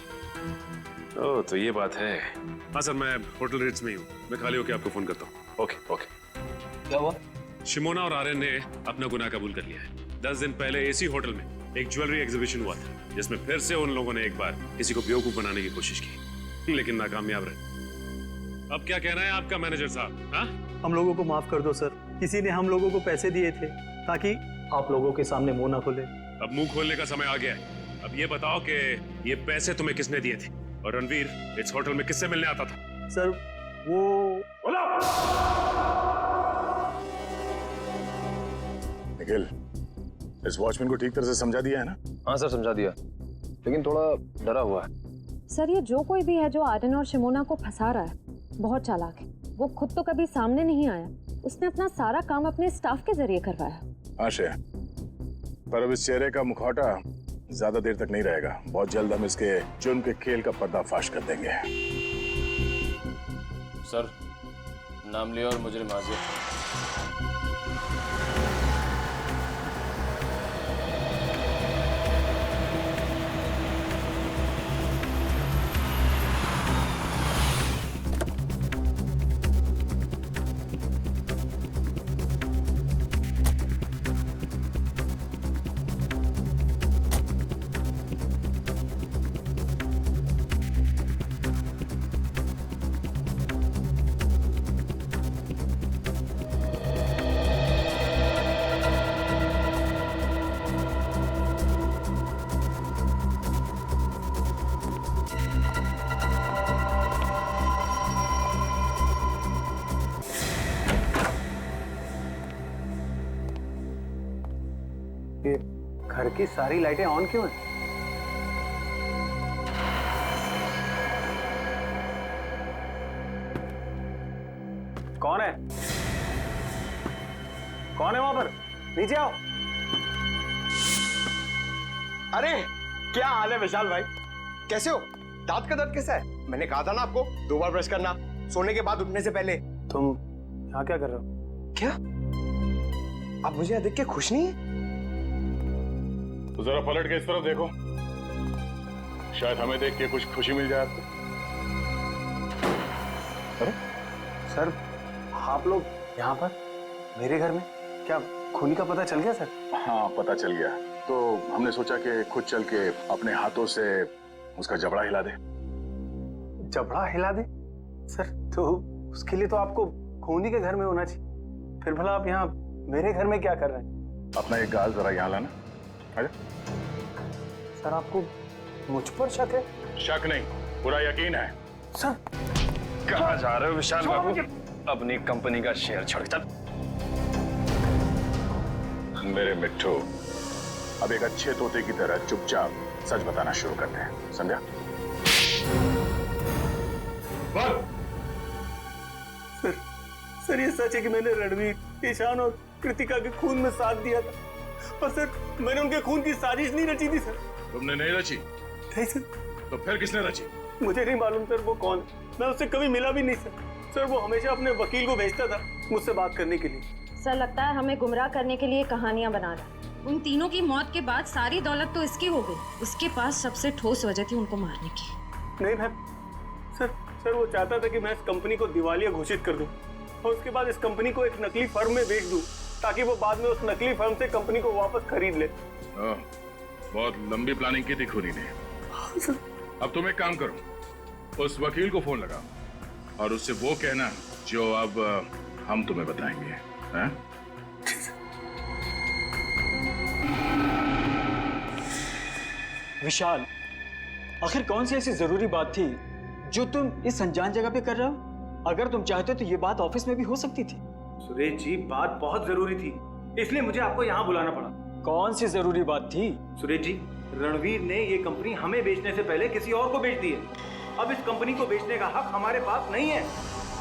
Speaker 5: ओह तो ये बात है। हाँ सर, मैं होटल रिट्स में ही हूँ। मैं खाली होकर आपको फोन करता हूँ। Okay okay.
Speaker 17: क्या हुआ?
Speaker 5: शिमोना और आर्यन ने अपना गुनाह कबूल कर लिया है। 10 दिन पहले इसी होटल में एक ज्वेलरी एग्जीबिशन हुआ था, जिसमें फिर से उन लोगों ने एक बार किसी को बेवकूफ बनाने की कोशिश की, लेकिन नाकामयाब रहे। अब क्या कहना है आपका मैनेजर साहब? हाँ,
Speaker 8: हम लोगों को माफ कर दो सर। किसी ने हम लोगों को पैसे दिए थे ताकि आप लोगों के सामने मुंह ना खोले।
Speaker 5: अब मुंह खोलने का समय आ गया है। अब ये बताओ कि ये पैसे तुम्हें किसने दिए थे, और रणवीर इस होटल में किससे मिलने आता था?
Speaker 8: सर वो
Speaker 19: निखिल, इस वॉचमैन को ठीक तरह से समझा दिया है ना?
Speaker 13: हाँ सर, समझा दिया, लेकिन थोड़ा डरा हुआ है।
Speaker 3: सर ये जो कोई भी है जो आर्यन और शिमोना को फंसा रहा है, बहुत चालाक है। वो खुद तो कभी सामने नहीं आया, उसने अपना सारा काम अपने स्टाफ के जरिए करवाया।
Speaker 19: आशय, पर अब इस चेहरे का मुखौटा ज्यादा देर तक नहीं रहेगा। बहुत जल्द हम इसके जुर्म के खेल का पर्दाफाश कर देंगे।
Speaker 13: सर नाम लिया और मुजरिम हाजिर।
Speaker 8: घर की सारी लाइटें ऑन क्यों हैं?
Speaker 11: कौन है? कौन है वहां पर? नीचे आओ।
Speaker 4: अरे क्या हाल है विशाल भाई, कैसे हो? दांत का दर्द कैसा है? मैंने कहा था ना आपको 2 बार ब्रश करना सोने के बाद उठने से पहले।
Speaker 11: तुम यहाँ क्या कर रहे हो?
Speaker 4: क्या आप मुझे देख के खुश नहीं है?
Speaker 19: तो जरा पलट के इस तरफ देखो, शायद हमें देख के कुछ खुशी मिल जाए आपको।
Speaker 11: अरे सर, आप लोग यहाँ पर मेरे घर में? क्या खूनी का पता चल गया सर?
Speaker 19: हाँ पता चल गया, तो हमने सोचा कि खुद चल के अपने हाथों से उसका जबड़ा हिला दे।
Speaker 11: जबड़ा हिला दे? सर तो उसके लिए तो आपको खूनी के घर में होना चाहिए, फिर भला आप यहाँ मेरे घर में क्या कर रहे हैं?
Speaker 19: अपना एक गाल जरा यहाँ लाना। आजा।
Speaker 11: सर आपको मुझ पर शक है?
Speaker 19: शक नहीं, पूरा यकीन है।
Speaker 11: सर
Speaker 19: कहाँ जा रहे हो विशाल बाबू? अपनी कंपनी का शेयर छोड़ चल। मेरे मिट्ठू, अब एक अच्छे तोते की तरह चुपचाप सच बताना शुरू करते हैं, समझा?
Speaker 8: सर ये सच है कि मैंने रणवीर, ईशान और कृतिका के खून में साथ दिया था, पर सर मैंने उनके खून की साजिश नहीं रची थी सर।
Speaker 19: तुमने नहीं रची?
Speaker 8: नहीं सर।
Speaker 19: तो फिर किसने रची?
Speaker 8: मुझे नहीं मालूम सर वो कौन है, मैं उससे कभी मिला भी नहीं सर। सर वो हमेशा अपने वकील को भेजता था मुझसे बात करने के लिए।
Speaker 3: सर लगता है हमें गुमराह करने के लिए कहानियां बना रहा है। उन तीनों की मौत के बाद सारी दौलत तो इसकी हो गई, उसके पास सबसे ठोस वजह थी उनको मारने की।
Speaker 8: नहीं मैम, सर वो चाहता था कि मैं इस कंपनी को दिवालिया घोषित कर दूं और उसके बाद इस कंपनी को एक नकली फर्म में बेच दूं, ताकि वो बाद में उस नकली फर्म से कंपनी को वापस खरीद ले।
Speaker 19: बहुत लंबी प्लानिंग की थी खूनी ने। अब तुम एक काम करो, उस वकील को फोन लगाओ और उससे वो कहना जो अब हम तुम्हें बताएंगे। हैं?
Speaker 6: विशाल, आखिर कौन सी ऐसी जरूरी बात थी जो तुम इस अनजान जगह पे कर रहे हो? अगर तुम चाहते तो ये बात ऑफिस में भी हो सकती थी।
Speaker 11: सुरेश जी, बात बहुत जरूरी थी, इसलिए मुझे आपको यहाँ बुलाना पड़ा।
Speaker 6: कौन सी जरूरी बात थी?
Speaker 11: सुरेश जी, रणवीर ने ये कंपनी हमें बेचने से पहले किसी और को बेच दी है। अब इस कंपनी को बेचने का हक हमारे पास नहीं है।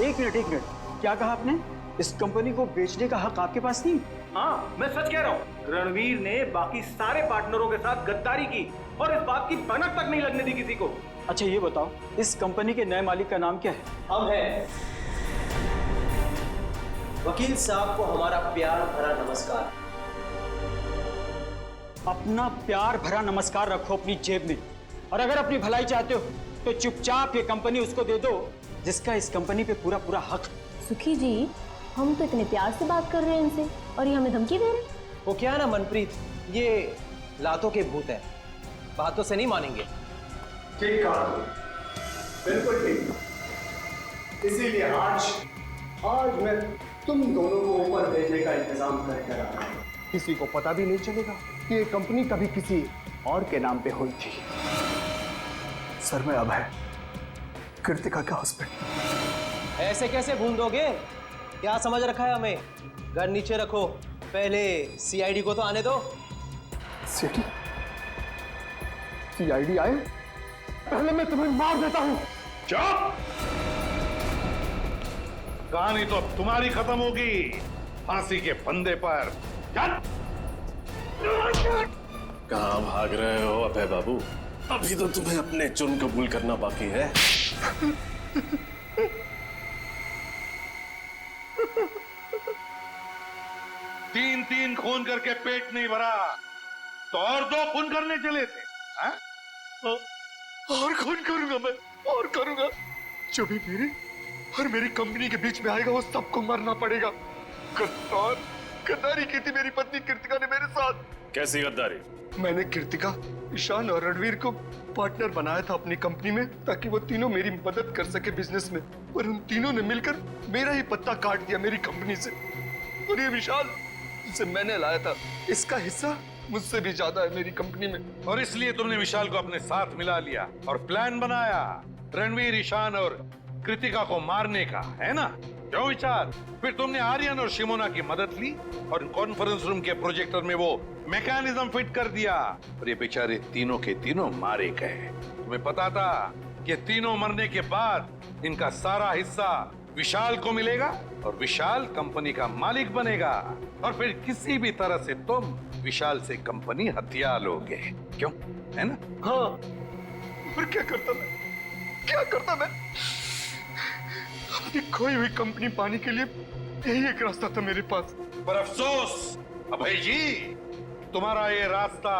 Speaker 6: एक मिनट, क्या कहा आपने? इस कंपनी को बेचने का हक आपके पास नहीं?
Speaker 11: हाँ, मैं सच कह रहा हूँ। रणवीर ने बाकी सारे पार्टनरों के साथ गद्दारी की और इस बात की भनक तक नहीं लगने दी किसी को।
Speaker 6: अच्छा ये बताओ, इस कंपनी के नए मालिक का नाम क्या है?
Speaker 18: हम हैं। वकील साहब को हमारा प्यार भरा नमस्कार।
Speaker 6: अपना प्यार भरा नमस्कार रखो अपनी जेब में, और अगर अपनी भलाई चाहते हो तो चुपचाप ये कंपनी उसको दे दो जिसका इस कंपनी पे पूरा पूरा हक।
Speaker 1: सुखी जी, हम तो इतने प्यार से बात कर रहे हैं इनसे और ये हमें धमकी दे रहे हैं।
Speaker 18: वो क्या ना मनप्रीत, ये लातों के भूत है, बातों से नहीं मानेंगे।
Speaker 15: ठीक कहा, बिल्कुल ठीक। इसीलिए आज मैं तुम दोनों को ऊपर भेजने का इंतजाम करके रहा हूं। किसी को पता भी नहीं चलेगा कि ये कंपनी कभी किसी और के नाम पे हुई थी। सर मैं अब है कृतिका का हस्बैंड।
Speaker 18: ऐसे कैसे भूल दोगे? क्या समझ रखा है हमें? घर नीचे रखो, पहले सीआईडी को तो आने दो।
Speaker 15: सीआईडी आए? पहले मैं तुम्हें मार देता हूं।
Speaker 9: चुप! कहानी तो अब तुम्हारी खत्म होगी, फांसी के फंदे पर।
Speaker 5: कहाँ भाग रहे हो अभय बाबू? अभी तो तुम्हें अपने जुर्म कबूल करना बाकी है।
Speaker 9: तीन खून करके पेट नहीं भरा तो और 2 खून करने चले थे। हा?
Speaker 15: और खून करूंगा मैं, और करूंगा। जो भी मेरे और मेरी कंपनी के बीच में आएगा वो सबको मरना पड़ेगा। गद्दारी की थी मेरी पत्नी कृतिका ने मेरे साथ।
Speaker 5: कैसी गद्दारी?
Speaker 15: मैंने कृतिका, ईशान और रणवीर को पार्टनर बनाया था अपनी कंपनी में, ताकि वो तीनों मेरी मदद कर सके बिजनेस में, पर उन तीनों ने मिलकर मेरा ही पत्ता काट दिया मेरी कंपनी से। और ये विशाल जिसे मैंने लाया था, इसका हिस्सा मुझसे भी ज्यादा है मेरी कंपनी में।
Speaker 9: और इसलिए तुमने विशाल को अपने साथ मिला लिया और प्लान बनाया रणवीर, ईशान और कृतिका को मारने का, है ना? क्यों विशाल? फिर तुमने आर्यन और शिमोना की मदद ली और कॉन्फ्रेंस रूम के प्रोजेक्टर में वो मैकेनिज्म फिट कर दिया और ये बेचारे तीनों के तीनों मारे गए। तुम्हें पता था कि तीनों मरने के बाद इनका सारा हिस्सा विशाल को मिलेगा? और विशाल कंपनी का मालिक बनेगा और फिर किसी भी तरह से तुम विशाल से कंपनी हथिया लोगे, क्यों? है ना?
Speaker 15: हाँ। और क्या करता मैं अपनी खोई हुई कंपनी पाने के लिए यही एक रास्ता था मेरे पास।
Speaker 9: पर अफसोस अभय जी, तुम्हारा ये रास्ता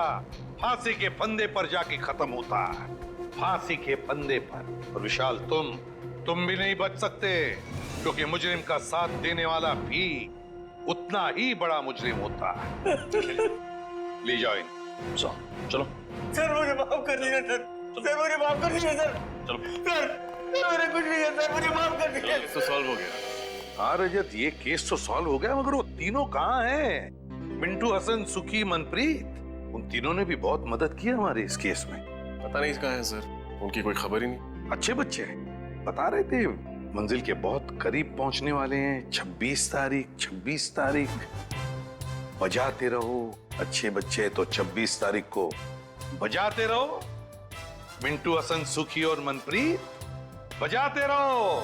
Speaker 9: फांसी के फंदे पर जाके खत्म होता है, फांसी के फंदे पर। और विशाल तुम भी नहीं बच सकते, क्योंकि मुजरिम का साथ देने वाला भी उतना ही बड़ा मुजरिम होता है। ले जाओ इन।
Speaker 5: चलो
Speaker 18: सर मुझे माफ कर दीजिए सर, सर मुझे माफ कर दीजिए सर,
Speaker 5: चलो
Speaker 18: सर मेरा कुछ नहीं है सर, मुझे माफ कर दीजिए।
Speaker 5: केस तो सॉल्व हो गया।
Speaker 9: हाँ रजत, ये केस तो सॉल्व हो गया, मगर वो तीनों कहाँ हैं? मिंटू, हसन, सुखी, मनप्रीत, उन तीनों ने भी बहुत मदद की हमारे इस केस में।
Speaker 5: पता नहीं कहाँ है सर, उनकी कोई खबर ही नहीं।
Speaker 9: अच्छे बच्चे बता रहे थे मंजिल के बहुत करीब पहुंचने वाले हैं। 26 तारीख बजाते रहो अच्छे बच्चे, तो 26 तारीख को बजाते रहो। मिंटू, हसन, सुखी और मनप्रीत बजाते रहो।